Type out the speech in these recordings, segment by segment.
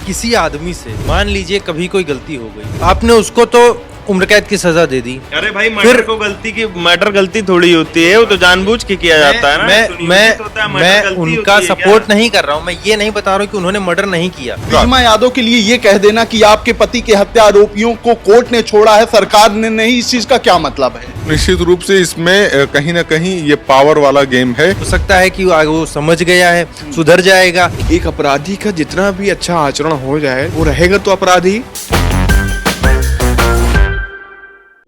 किसी आदमी से मान लीजिए कभी कोई गलती हो गई, आपने उसको तो उम्र कैद की सजा दे दी। अरे भाई मर्डर गलती थोड़ी होती है, वो तो जानबूझ के किया जाता है ना। मैं उनका सपोर्ट नहीं कर रहा हूँ, मैं ये नहीं बता रहा हूँ कि उन्होंने मर्डर नहीं किया। बिजमा यादव के लिए ये कह देना कि आपके पति के हत्या आरोपियों को कोर्ट ने छोड़ा है, सरकार ने नहीं, इस चीज का क्या मतलब है? निश्चित रूप से इसमें कहीं ना कहीं ये पावर वाला गेम है। हो सकता है कि वो समझ गया है, सुधर जाएगा। एक अपराधी का जितना भी अच्छा आचरण हो जाए वो रहेगा तो अपराधी।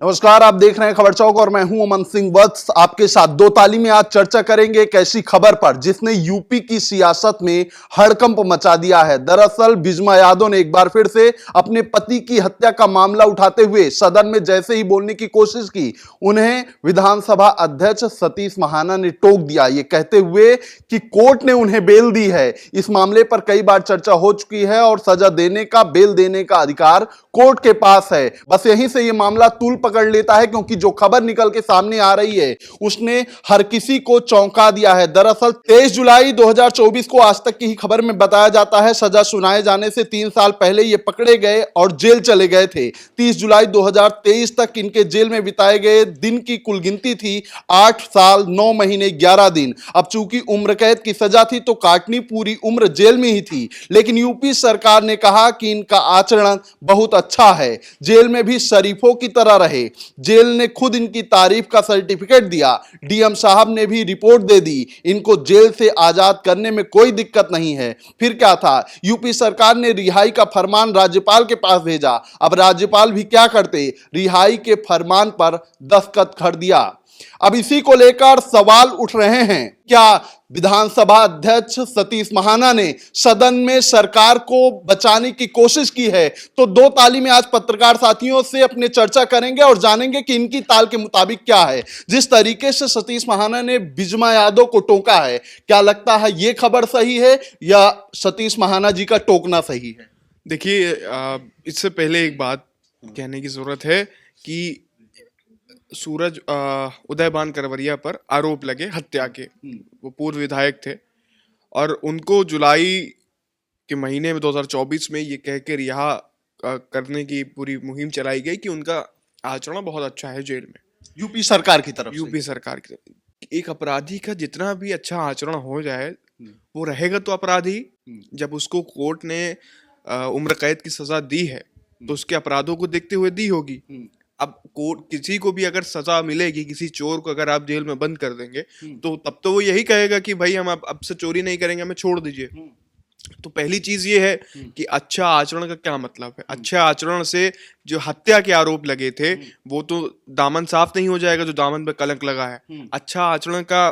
नमस्कार, आप देख रहे हैं खबर चौक और मैं हूं अमन सिंह वत्स आपके साथ। दो ताली में आज चर्चा करेंगे एक ऐसी खबर पर जिसने यूपी की सियासत में हड़कंप मचा दिया है। दरअसल बिजमा यादव ने एक बार फिर से अपने पति की हत्या का मामला उठाते हुए सदन में जैसे ही बोलने की कोशिश की, उन्हें विधानसभा अध्यक्ष सतीश महाना ने टोक दिया, ये कहते हुए कि कोर्ट ने उन्हें बेल दी है। इस मामले पर कई बार चर्चा हो चुकी है और सजा देने का, बेल देने का अधिकार कोर्ट के पास है। बस यहीं से ये मामला तूल पकड़ लेता है, क्योंकि जो खबर निकल के सामने आ रही है उसने हर किसी को चौंका दिया है। दरअसल 23 जुलाई 2024 को आज तक की ही खबर में बताया जाता है, सजा सुनाए जाने से 3 साल पहले ये पकड़े गए और जेल चले गए थे। 30 जुलाई 2023 तक इनके जेल में बिताए गए दिन की कुल गिनती थी 8 साल 9 महीने 11 दिन। अब चूंकि उम्र कैद की सजा थी तो काटनी पूरी उम्र जेल में ही थी, लेकिन यूपी सरकार ने कहा कि इनका आचरण बहुत अच्छा है, जेल में भी शरीफों की तरह रहे। जेल ने खुद इनकी तारीफ का सर्टिफिकेट दिया, डीएम साहब ने भी रिपोर्ट दे दी, इनको जेल से आजाद करने में कोई दिक्कत नहीं है। फिर क्या था, यूपी सरकार ने रिहाई का फरमान राज्यपाल के पास भेजा। अब राज्यपाल भी क्या करते, रिहाई के फरमान पर दस्तखत कर दिया। अब इसी को लेकर सवाल उठ रहे हैं, क्या विधानसभा अध्यक्ष सतीश महाना ने सदन में सरकार को बचाने की कोशिश की है? तो दो ताली में आज पत्रकार साथियों से अपने चर्चा करेंगे और जानेंगे कि इनकी ताल के मुताबिक क्या है। जिस तरीके से सतीश महाना ने बिजमा यादव को टोका है, क्या लगता है ये खबर सही है या सतीश महाना जी का टोकना सही है? देखिए, इससे पहले एक बात कहने की जरूरत है कि सूरज उदयभान करवरिया पर आरोप लगे हत्या के। वो पूर्व विधायक थे और उनको जुलाई के महीने में 2024 में ये कह के रिहा करने की पूरी मुहिम चलाई गई कि उनका आचरण बहुत अच्छा है जेल में, यूपी सरकार की तरफ यूपी सरकार की तरफ। एक अपराधी का जितना भी अच्छा आचरण हो जाए वो रहेगा तो अपराधी। जब उसको कोर्ट ने उम्र कैद की सजा दी है तो उसके अपराधों को देखते हुए दी होगी। अब कोर्ट किसी को भी अगर सजा मिलेगी, किसी चोर को अगर आप जेल में बंद कर देंगे तो तब तो वो यही कहेगा कि भाई हम अब से चोरी नहीं करेंगे, हमें छोड़ दीजिए। तो पहली चीज ये है कि अच्छा आचरण का क्या मतलब है। अच्छे आचरण से जो हत्या के आरोप लगे थे वो तो दामन साफ नहीं हो जाएगा जो दामन पे कलंक लगा है। अच्छा आचरण का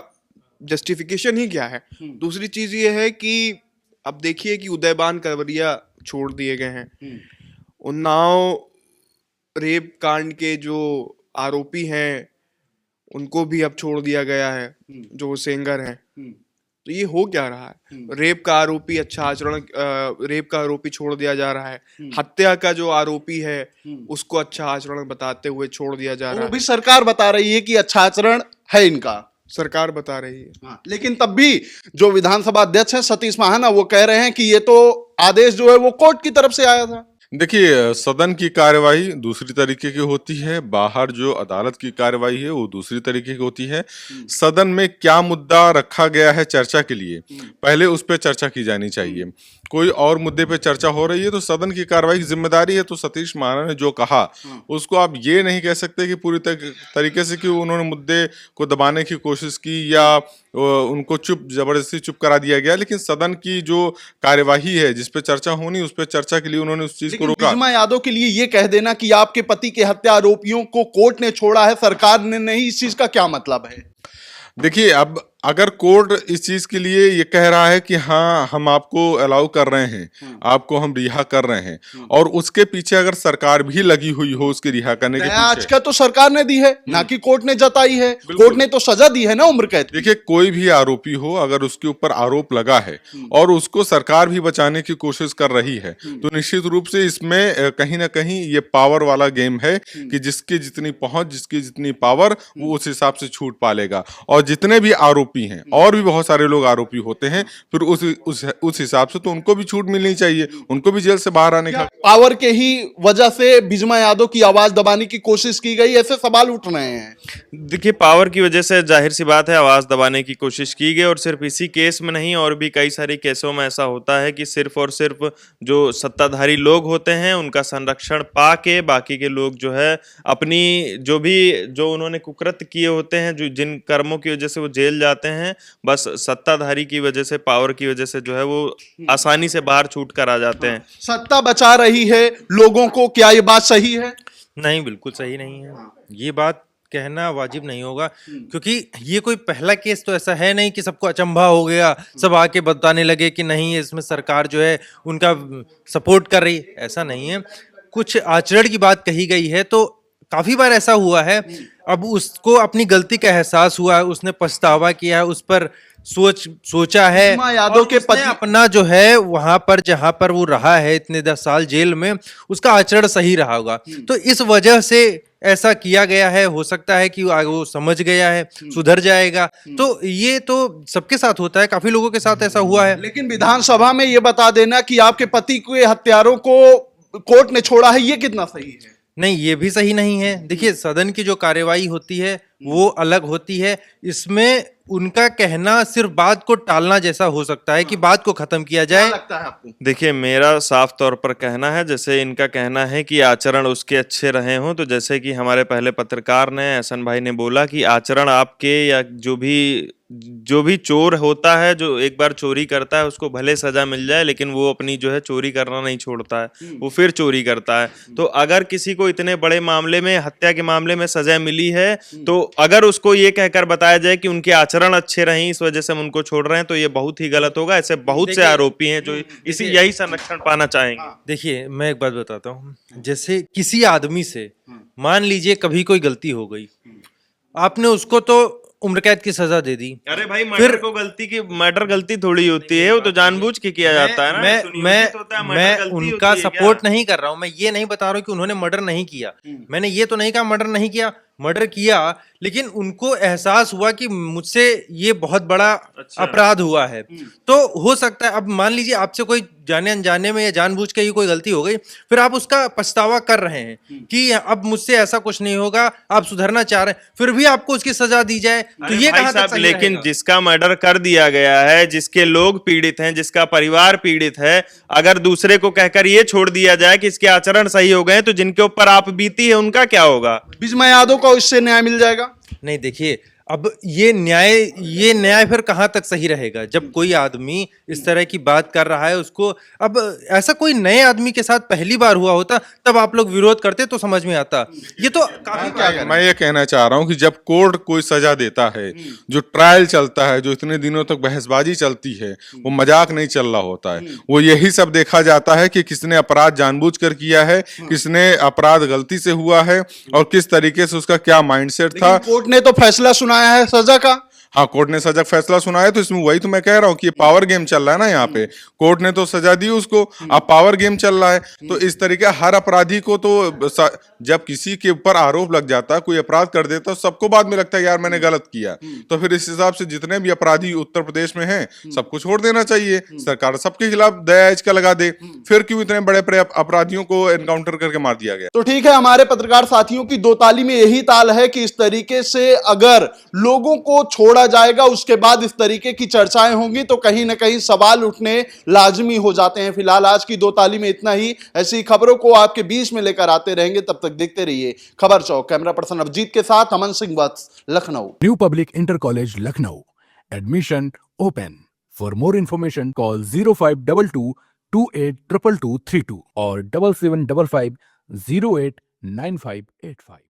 जस्टिफिकेशन ही क्या है? दूसरी चीज ये है कि अब देखिए कि उदयभान करवरिया छोड़ दिए गए हैं, उन्नाव रेप कांड के जो आरोपी हैं उनको भी अब छोड़ दिया गया है, जो सेंगर है। तो ये हो क्या रहा है? रेप का आरोपी अच्छा आचरण, रेप का आरोपी छोड़ दिया जा रहा है, हत्या का जो आरोपी है उसको अच्छा आचरण बताते हुए छोड़ दिया जा रहा है। वो भी सरकार बता रही है कि अच्छा आचरण है इनका, सरकार बता रही है। हाँ, लेकिन तब भी जो विधानसभा अध्यक्ष है सतीश महाना, वो कह रहे हैं कि ये तो आदेश जो है वो कोर्ट की तरफ से आया था। देखिए, सदन की कार्यवाही दूसरी तरीके की होती है, बाहर जो अदालत की कार्यवाही है वो दूसरी तरीके की होती है। सदन में क्या मुद्दा रखा गया है चर्चा के लिए, पहले उस पर चर्चा की जानी चाहिए। कोई और मुद्दे पे चर्चा हो रही है तो सदन की कार्रवाई की जिम्मेदारी है। तो सतीश महाना ने जो कहा उसको आप ये नहीं कह सकते कि पूरी तरीके से कि उन्होंने मुद्दे को दबाने की कोशिश की या उनको जबरदस्ती चुप करा दिया गया। लेकिन सदन की जो कार्यवाही है जिस पे चर्चा होनी, उस पे चर्चा के लिए उन्होंने उस चीज को रोका। बिजमा यादव के लिए ये कह देना कि आपके पति के हत्या आरोपियों को कोर्ट ने छोड़ा है, सरकार ने नहीं, इस चीज का क्या मतलब है? देखिए, अब अगर कोर्ट इस चीज के लिए ये कह रहा है कि हाँ हम आपको अलाउ कर रहे हैं, आपको हम रिहा कर रहे हैं, और उसके पीछे अगर सरकार भी लगी हुई हो उसके रिहा करने के पीछे, आज का तो सरकार ने दी है ना कि कोर्ट ने जताई है। कोर्ट ने तो सजा दी है ना उम्र कैद। देखिए, कोई भी आरोपी हो अगर उसके ऊपर आरोप लगा है और उसको सरकार भी बचाने की कोशिश कर रही है तो निश्चित रूप से इसमें कहीं ना कहीं ये पावर वाला गेम है कि जिसकी जितनी पहुंच, जिसकी जितनी पावर, वो उस हिसाब से छूट पालेगा। और जितने भी आरोप आरोपी हैं, और भी बहुत सारे लोग आरोपी होते हैं, फिर उस हिसाब से तो उनको भी छूट मिलनी चाहिए, उनको भी जेल से बाहर आने का। पावर के ही वजह से बिजमा यादव की आवाज दबाने की कोशिश की गई, ऐसे सवाल उठ रहे हैं। देखिए, पावर की वजह से जाहिर सी बात है आवाज दबाने की कोशिश की गई, और सिर्फ इसी केस में नहीं, और भी कई सारे केसों में ऐसा होता है कि सिर्फ और सिर्फ जो सत्ताधारी लोग होते हैं उनका संरक्षण पा के बाकी के लोग जो है अपनी जो उन्होंने कुकृत्य किए होते हैं, जो जिन कर्मों की वजह से वो जेल जाते हैं, बस सत्ताधारी की वजह से, पावर की वजह से जो है वो आसानी से बाहर छूट कर आ जाते हैं। सत्ता बचा रही है लोगों को, क्या ये बात सही है? नहीं, बिल्कुल सही नहीं है। ये बात कहना वाजिब नहीं होगा, क्योंकि ये कोई पहला केस तो ऐसा है नहीं कि सबको अचंभा हो गया, सब आके बताने लगे कि नहीं इसमें सरकार जो है उनका सपोर्ट कर रही, ऐसा नहीं है। कुछ आचरण की बात कही गई है तो काफी बार ऐसा हुआ है। अब उसको अपनी गलती का एहसास हुआ है, उसने पछतावा किया है, उस पर सोचा है, बिजमा यादव के उसने पति अपना जो है वहां पर जहां पर वो रहा है इतने 10 साल जेल में, उसका आचरण सही रहा होगा, तो इस वजह से ऐसा किया गया है। हो सकता है कि वो समझ गया है, सुधर जाएगा, तो ये तो सबके साथ होता है, काफी लोगों के साथ ऐसा हुआ है। लेकिन विधानसभा में ये बता देना कि आपके पति के हत्यारों को कोर्ट ने छोड़ा है, ये कितना सही है? नहीं, ये भी सही नहीं है। देखिए, सदन की जो कार्यवाही होती है वो अलग होती है, इसमें उनका कहना सिर्फ बात को टालना जैसा हो सकता है कि बात को खत्म किया क्या जाए। लगता है आपको? देखिए, मेरा साफ तौर पर कहना है, जैसे इनका कहना है कि आचरण उसके अच्छे रहे हों, तो जैसे कि हमारे पहले पत्रकार ने, एहसन भाई ने बोला कि आचरण आपके या जो भी चोर होता है, जो एक बार चोरी करता है, उसको भले सजा मिल जाए लेकिन वो अपनी जो है चोरी करना नहीं छोड़ता है, वो फिर चोरी करता है। तो अगर किसी को इतने बड़े मामले में, हत्या के मामले में सजा मिली है, तो अगर उसको ये कहकर बताया जाए कि उनके आचरण अच्छे रहे इस वजह से हम उनको छोड़ रहे हैं, तो ये बहुत ही गलत होगा। ऐसे बहुत से आरोपी हैं जो यही संरक्षण पाना चाहेंगे। देखिए, मैं एक बात बताता हूँ, जैसे किसी आदमी से मान लीजिए कभी कोई गलती हो गई, आपने उसको तो उम्र कैद की सजा दे दी। अरे भाई, मर्डर गलती थोड़ी होती है, वो तो जानबूझ के किया जाता है ना। मैं उनका सपोर्ट नहीं कर रहा हूं, मैं ये नहीं बता रहा हूं कि उन्होंने मर्डर नहीं किया, मैंने ये तो नहीं कहा मर्डर नहीं किया, मर्डर किया, लेकिन उनको एहसास हुआ कि मुझसे ये बहुत बड़ा अपराध हुआ है, तो हो सकता है, अब मान लीजिए आपसे कोई जाने अनजाने में या जानबूझ के ही कोई गलती हो गई, फिर आप उसका पछतावा कर रहे हैं कि अब मुझसे ऐसा कुछ नहीं होगा, आप सुधरना चाह रहे हैं, फिर भी आपको उसकी सजा दी जाए, तो ये कहां तक सही लेकिन रहेगा? जिसका मर्डर कर दिया गया है, जिसके लोग पीड़ित हैं, जिसका परिवार पीड़ित है, अगर दूसरे को कहकर ये छोड़ दिया जाए कि इसके आचरण सही हो गए, तो जिनके ऊपर आप बीती है उनका क्या होगा? बिजमा यादव को इससे न्याय मिल जाएगा? नहीं, देखिए, अब ये न्याय फिर कहां तक सही रहेगा जब कोई आदमी इस तरह की बात कर रहा है उसको। अब ऐसा कोई नए आदमी के साथ पहली बार हुआ होता तब आप लोग विरोध करते तो समझ में आता, ये तो काफी मैं ये कहना चाह रहा हूं कि जब कोर्ट कोई सजा देता है, जो ट्रायल चलता है, जो इतने दिनों तक बहसबाजी चलती है, वो मजाक नहीं चल रहा होता है, वो यही सब देखा जाता है कि किसने अपराध जानबूझकर किया है, किसने अपराध गलती से हुआ है, और किस तरीके से उसका क्या माइंडसेट था। कोर्ट ने तो फैसला सुनाया है सजा का। हाँ, कोर्ट ने सजा फैसला सुनाया, तो इसमें वही तो मैं कह रहा हूँ कि ये पावर गेम चल रहा है ना। यहाँ पे कोर्ट ने तो सजा दी उसको, अब पावर गेम चल रहा है। तो इस तरीके हर अपराधी को तो जब किसी के ऊपर आरोप लग जाता है, कोई अपराध कर देता है, सबको बाद में लगता है यार मैंने गलत किया, तो फिर इस हिसाब से जितने भी अपराधी उत्तर प्रदेश में हैं सबको छोड़ देना चाहिए, सरकार सबके खिलाफ दया याचिका लगा दे, फिर क्यों इतने बड़े अपराधियों को एनकाउंटर करके मार दिया गया। तो ठीक है, हमारे पत्रकार साथियों की दो ताली में यही ताल है कि इस तरीके से अगर लोगों को छोड़ा जाएगा, उसके बाद इस तरीके की चर्चाएं होंगी, तो कहीं ना कहीं सवाल उठने लाजमी हो जाते हैं। फिलहाल आज की दो ताली में इतना ही। ऐसी खबरों को आपके बीच में लेकर आते रहेंगे, तब तक देखते रहिए खबर चौक। कैमरा पर्सन अभिजीत के साथ Aman Singh Vats, Lucknow. New public inter college Lucknow, admission open. For more information call 0522 282232 और 7755 089585।